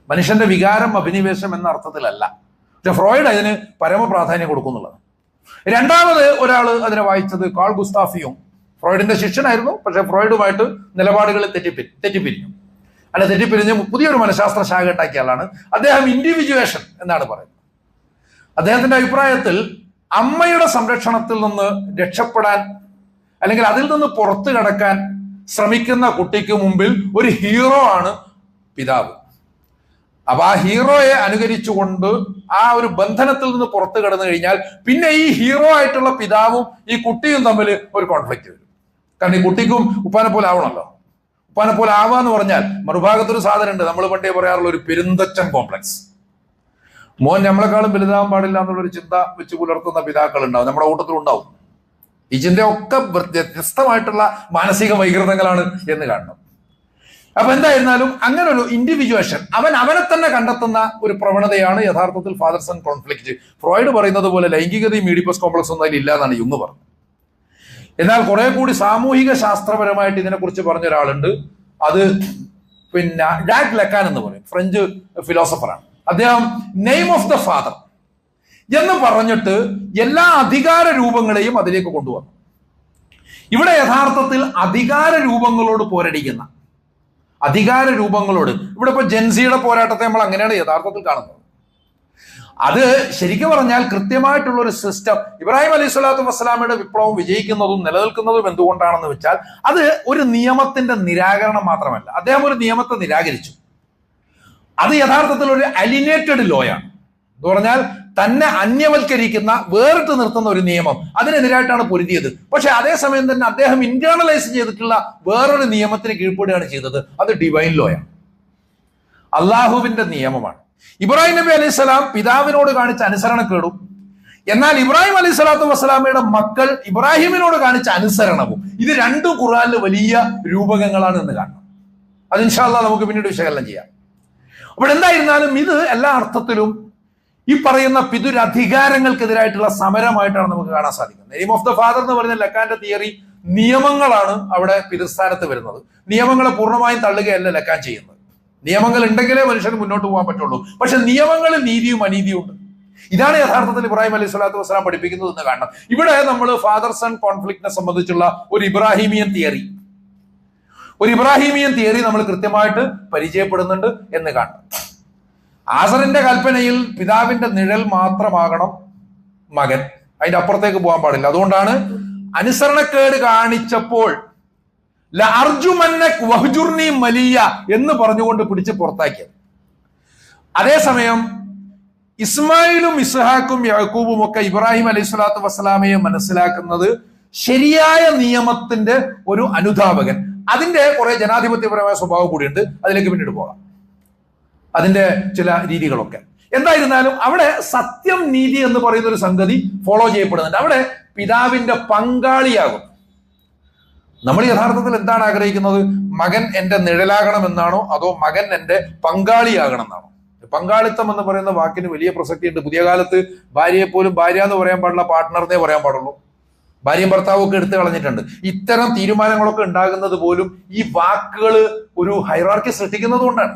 മനുഷ്യന്റെ വികാരം അഭിനിവേശം എന്ന അർത്ഥത്തിലല്ല. പക്ഷെ ഫ്രോയിഡ് അതിന് പരമപ്രാധാന്യം കൊടുക്കുന്നുള്ളത്. രണ്ടാമത് ഒരാൾ അതിനെ വായിച്ചത് കാൾ ഗുസ്താഫ് യുങ്. ഫ്രോയിഡിന്റെ ശിഷ്യനായിരുന്നു. പക്ഷെ ഫ്രോയിഡുമായിട്ട് നിലപാടുകളിൽ തെറ്റിപ്പിരിഞ്ഞ് പുതിയൊരു മനഃശാസ്ത്ര ശാഖ ഉണ്ടാക്കിയ ആളാണ് അദ്ദേഹം. ഇൻഡിവിജ്വേഷൻ എന്നാണ് പറയുന്നത്. അദ്ദേഹത്തിന്റെ അഭിപ്രായത്തിൽ അമ്മയുടെ സംരക്ഷണത്തിൽ നിന്ന് രക്ഷപ്പെടാൻ അല്ലെങ്കിൽ അതിൽ നിന്ന് പുറത്തു കടക്കാൻ ശ്രമിക്കുന്ന കുട്ടിക്ക് മുമ്പിൽ ഒരു ഹീറോ ആണ് പിതാവ്. അപ്പൊ ആ ഹീറോയെ അനുകരിച്ചുകൊണ്ട് ആ ഒരു ബന്ധനത്തിൽ നിന്ന് പുറത്തു കടന്നു കഴിഞ്ഞാൽ പിന്നെ ഈ ഹീറോ ആയിട്ടുള്ള പിതാവും ഈ കുട്ടിയും തമ്മിൽ ഒരു കോൺഫ്ലിക്റ്റ് വരും. കാരണം ഈ കുട്ടിക്കും ഉപ്പാനെ പോലെ ആവണമല്ലോ. ഉപ്പാനെ പോലെ ആവാന്ന് പറഞ്ഞാൽ മറുഭാഗത്തൊരു സാധനം ഉണ്ട്, നമ്മൾ പണ്ടേ പറയാറുള്ള ഒരു പെരുന്തച്ചൻ കോംപ്ലക്സ്. മോൻ നമ്മളെക്കാളും വലുതാവാൻ പാടില്ല എന്നുള്ളൊരു ചിന്ത വെച്ച് പുലർത്തുന്ന പിതാക്കൾ ഉണ്ടാവും, നമ്മുടെ കൂട്ടത്തിലുണ്ടാവും. ഈ ചിന്തയൊക്കെ വ്യത്യസ്തമായിട്ടുള്ള മാനസിക വൈകൃതങ്ങളാണ് എന്ന് കാണണം. അപ്പൊ എന്തായിരുന്നാലും അങ്ങനെ ഒരു ഇൻഡിവിജ്വേഷൻ അവനെ തന്നെ കണ്ടെത്തുന്ന ഒരു പ്രവണതയാണ് യഥാർത്ഥത്തിൽ ഫാദർ സൺ കോൺഫ്ലിക്റ്റ്. ഫ്രോയിഡ് പറയുന്നത് പോലെ ലൈംഗികതയും ഈഡിപ്പസ് കോംപ്ലക്സ് ഒന്നും അതിൽ ഇല്ല എന്നാണ് യുങ് പറഞ്ഞത്. എന്നാൽ കുറെ കൂടി സാമൂഹിക ശാസ്ത്രപരമായിട്ട് ഇതിനെക്കുറിച്ച് പറഞ്ഞ ഒരാളുണ്ട്. അത് പിന്നെ ജാക്ക് ലക്കാൻ എന്ന് പറയും, ഫ്രഞ്ച് ഫിലോസഫറാണ്. അദ്ദേഹം നെയിം ഓഫ് ദ ഫാദർ എന്ന് പറഞ്ഞിട്ട് എല്ലാ അധികാര രൂപങ്ങളെയും അതിലേക്ക് കൊണ്ടുവന്നു. ഇവിടെ യഥാർത്ഥത്തിൽ അധികാര രൂപങ്ങളോട് പോരടിക്കുന്ന അധികാര രൂപങ്ങളോട് ഇവിടെ ഇപ്പൊ ജെൻസിയുടെ പോരാട്ടത്തെ നമ്മൾ അങ്ങനെയാണ് യഥാർത്ഥത്തിൽ കാണുന്നത്. അത് ശരിക്കും പറഞ്ഞാൽ കൃത്യമായിട്ടുള്ള ഒരു സിസ്റ്റം. ഇബ്രാഹിം അലൈഹി സ്വലാത്തു വസ്സലാമയുടെ വിപ്ലവം വിജയിക്കുന്നതും നിലനിൽക്കുന്നതും എന്തുകൊണ്ടാണെന്ന് വെച്ചാൽ അത് ഒരു നിയമത്തിന്റെ നിരാകരണം മാത്രമല്ല. അദ്ദേഹം ഒരു നിയമത്തെ നിരാകരിച്ചു. അത് യഥാർത്ഥത്തിൽ ഒരു അലിനേറ്റഡ് ലോയാണ്. എന്ന് പറഞ്ഞാൽ തന്നെ അന്യവൽക്കരിക്കുന്ന, വേറിട്ട് നിർത്തുന്ന ഒരു നിയമം, അതിനെതിരായിട്ടാണ് പൊരുതിയത്. പക്ഷെ അതേസമയം തന്നെ അദ്ദേഹം ഇന്റേണലൈസ് ചെയ്തിട്ടുള്ള വേറൊരു നിയമത്തിന് കീഴ്പ്പെടുകയാണ് ചെയ്തത്. അത് ഡിവൈൻ ലോയാണ്, അള്ളാഹുവിന്റെ നിയമമാണ്. ഇബ്രാഹിം നബി അലൈഹി സ്വലാം പിതാവിനോട് കാണിച്ച അനുസരണക്കേടും, എന്നാൽ ഇബ്രാഹിം അലൈഹി സ്വലാത്തു വസ്സലാമയുടെ മക്കൾ ഇബ്രാഹിമിനോട് കാണിച്ച അനുസരണവും, ഇത് രണ്ടും ഖുർആനിൽ വലിയ രൂപകങ്ങളാണ് എന്ന് കാണണം. അത് ഇൻഷാ അല്ലാഹ് നമുക്ക് പിന്നീട് വിശകലനം ചെയ്യാം. അപ്പോൾ എന്തായിരുന്നാലും ഇത് എല്ലാ അർത്ഥത്തിലും ഈ പറയുന്ന പിതുരധികാരങ്ങൾക്കെതിരായിട്ടുള്ള സമരമായിട്ടാണ് നമുക്ക് കാണാൻ സാധിക്കുന്നത്. നെയിം ഓഫ് ദ ഫാദർ എന്ന് പറയുന്ന ലക്കാന്റെ തിയറി നിയമങ്ങളാണ് അവിടെ പിതൃസ്ഥാനത്ത് വരുന്നത്. നിയമങ്ങളെ പൂർണ്ണമായും തള്ളുകയല്ല ലക്കാൻ ചെയ്യുന്നത്. നിയമങ്ങൾ ഉണ്ടെങ്കിലേ മനുഷ്യന് മുന്നോട്ട് പോകാൻ പറ്റുള്ളൂ. പക്ഷെ നിയമങ്ങളിൽ നീതിയും അനീതിയും ഉണ്ട്. ഇതാണ് യഥാർത്ഥത്തിൽ ഇബ്രാഹിം അലൈഹി സ്വലാത്തു വസ്സലാം പഠിപ്പിക്കുന്നത് എന്ന് കാണണം. ഇവിടെ നമ്മൾ ഫാദർ സൺ കോൺഫ്ലിക്റ്റിനെ സംബന്ധിച്ചുള്ള ഒരു ഇബ്രാഹിമിയൻ തിയറി നമ്മൾ കൃത്യമായിട്ട് പരിചയപ്പെടുന്നുണ്ട് എന്ന് കാണണം. ആസറിന്റെ കൽപ്പനയിൽ പിതാവിന്റെ നിഴൽ മാത്രമാകണം മകൻ, അതിന്റെ അപ്പുറത്തേക്ക് പോകാൻ പാടില്ല. അതുകൊണ്ടാണ് അനുസരണക്കേട് കാണിച്ചപ്പോൾ ലഅർജുമന്നക് വഹ്ജുർനി മലിയ എന്ന് പറഞ്ഞുകൊണ്ട് പിടിച്ച് പുറത്താക്കിയത്. അതേസമയം ഇസ്മായിലും ഇസ്ഹാക്കും യാക്കൂബും ഒക്കെ ഇബ്രാഹിം അലൈഹി സ്വലാത്തു വസ്സലാമയെ മനസ്സിലാക്കുന്നത് ശരിയായ നിയമത്തിന്റെ ഒരു അനുധാവകൻ. അതിന്റെ കുറെ ജനാധിപത്യപരമായ സ്വഭാവം കൂടിയുണ്ട്, അതിലേക്ക് പിന്നീട് പോകാം, അതിന്റെ ചില രീതികളൊക്കെ. എന്തായിരുന്നാലും അവിടെ സത്യം, നീതി എന്ന് പറയുന്ന ഒരു സംഗതി ഫോളോ ചെയ്യപ്പെടുന്നുണ്ട്. അവിടെ പിതാവിന്റെ പങ്കാളിയാകും. നമ്മൾ യഥാർത്ഥത്തിൽ എന്താണ് ആഗ്രഹിക്കുന്നത്? മകൻ എന്റെ നിഴലാകണമെന്നാണോ അതോ മകൻ എന്റെ പങ്കാളിയാകണം എന്നാണോ? പങ്കാളിത്തം എന്ന് പറയുന്ന വാക്കിന് വലിയ പ്രസക്തിയുണ്ട്. പുതിയ കാലത്ത് ഭാര്യയെ പോലും ഭാര്യ എന്ന് പറയാൻ പാടില്ല, പാർട്ട്ണറിനെ പറയാൻ പാടുള്ളൂ. ഭാര്യയും ഭർത്താവും ഒക്കെ എടുത്തു കളഞ്ഞിട്ടുണ്ട്. ഇത്തരം തീരുമാനങ്ങളൊക്കെ ഉണ്ടാകുന്നത് പോലും ഈ വാക്കുകൾ ഒരു ഹൈറാർക്കി സൃഷ്ടിക്കുന്നത് കൊണ്ടാണ്.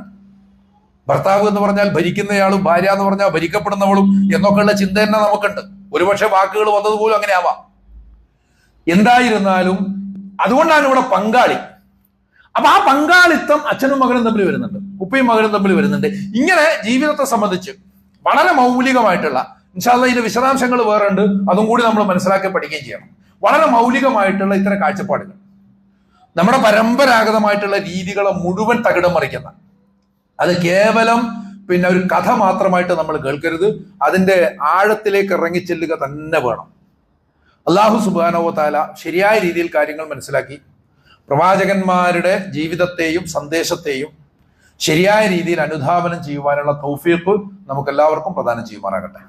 ഭർത്താവ് എന്ന് പറഞ്ഞാൽ ഭരിക്കുന്നയാളും ഭാര്യ എന്ന് പറഞ്ഞാൽ ഭരിക്കപ്പെടുന്നവളും എന്നൊക്കെയുള്ള ചിന്ത തന്നെ നമുക്കുണ്ട്. ഒരുപക്ഷെ വാക്കുകൾ വന്നതുപോലും അങ്ങനെ ആവാം. എന്തായിരുന്നാലും അതുകൊണ്ടാണ് ഇവിടെ പങ്കാളി. അപ്പൊ ആ പങ്കാളിത്തം അച്ഛനും മകനും തമ്മിൽ വരുന്നുണ്ട്, ഉപ്പയും മകനും തമ്മിൽ വരുന്നുണ്ട്. ഇങ്ങനെ ജീവിതത്തെ സംബന്ധിച്ച് വളരെ മൗലികമായിട്ടുള്ള, ഇൻഷാ അല്ലാഹ് ഇതിന്റെ വിശദാംശങ്ങൾ വേറെ ഉണ്ട്, അതും കൂടി നമ്മൾ മനസ്സിലാക്കി പഠിക്കുകയും ചെയ്യണം. വളരെ മൗലികമായിട്ടുള്ള ഇത്തരം കാഴ്ചപ്പാടുകൾ നമ്മുടെ പരമ്പരാഗതമായിട്ടുള്ള രീതികളെ മുഴുവൻ തകിടം മറിക്കുന്ന, അത് കേവലം ഒരു കഥ മാത്രമായിട്ട് നമ്മൾ കേൾക്കരുത്. അതിന്റെ ആഴത്തിലേക്ക് ഇറങ്ങിച്ചെല്ലുക തന്നെ വേണം. അല്ലാഹു സുബ്ഹാനഹു വ തആല ശരിയായ രീതിയിൽ കാര്യങ്ങൾ മനസ്സിലാക്കി പ്രവാചകന്മാരുടെ ജീവിതത്തെയും സന്ദേശത്തെയും ശരിയായ രീതിയിൽ അനുധാവനം ചെയ്യുവാനുള്ള തൗഫീഖ് നമുക്കെല്ലാവർക്കും പ്രദാനം ചെയ്യുമാറാകട്ടെ.